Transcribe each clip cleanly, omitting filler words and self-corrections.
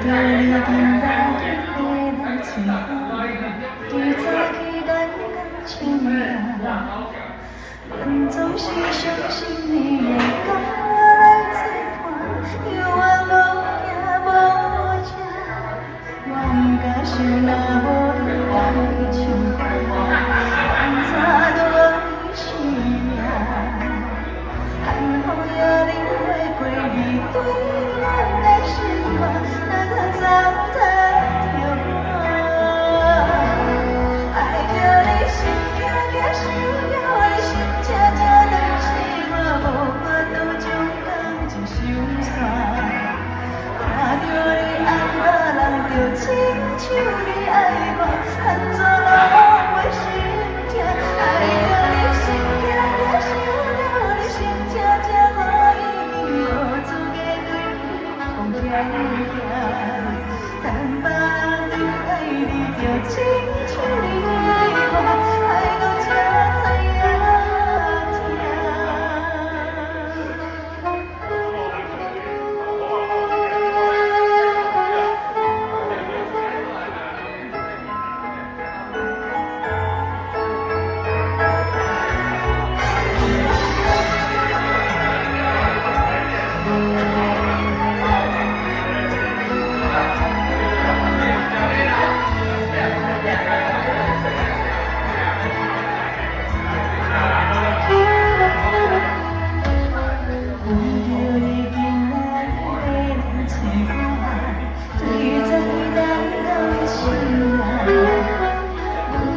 着你等待的人情话，对早起咱讲唱名，阮总是相信你会甲我来作伴，犹原无惊无惊，我不敢想若无你来唱歌，安怎都无生命。寒风也领会过你对阮的心肝，哪通糟蹋着我？爱着你心惊惊，想着你心切切，但是我无法度将感情收散。看着你爱别人，就亲像你爱我，安怎拢袂心痛？爱着你心惊惊，想着你心切切，我已经无资格对你讲遐尔。但别人对爱你，就亲像你爱我，爱到这知影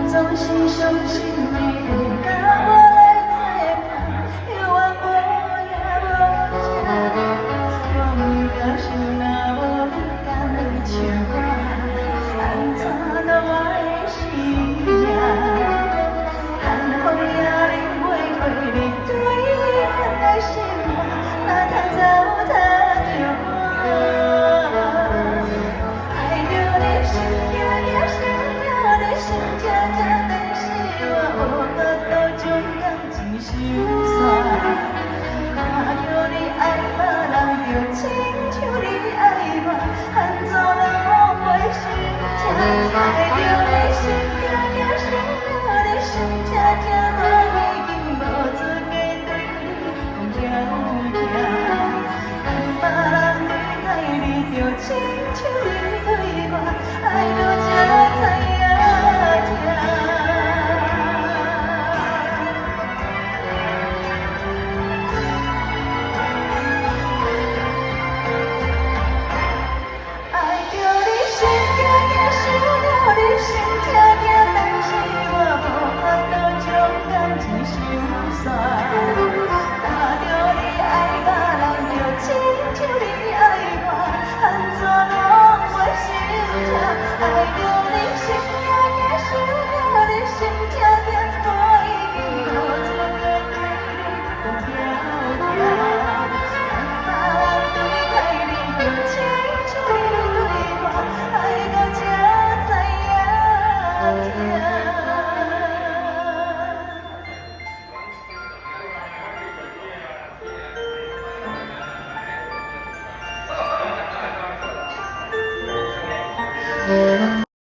总是相信你会甲我来作伴，犹原无影无迹。我不敢想若无你甘来唱歌，安怎都我的生命。寒风也领会过你对阮的心肝，哪通糟蹋着我？爱着你心惊惊，想着你心切切。我无法度将感情收散，看着你爱别人，就亲像你爱我，安怎拢袂心痛？爱着你心惊惊，想着你心切切，我已经无资格对你讲遐尔。但别人对待你，就亲像你对我，爱到这知影痛。心痛痛，但是我无法度将感情收散。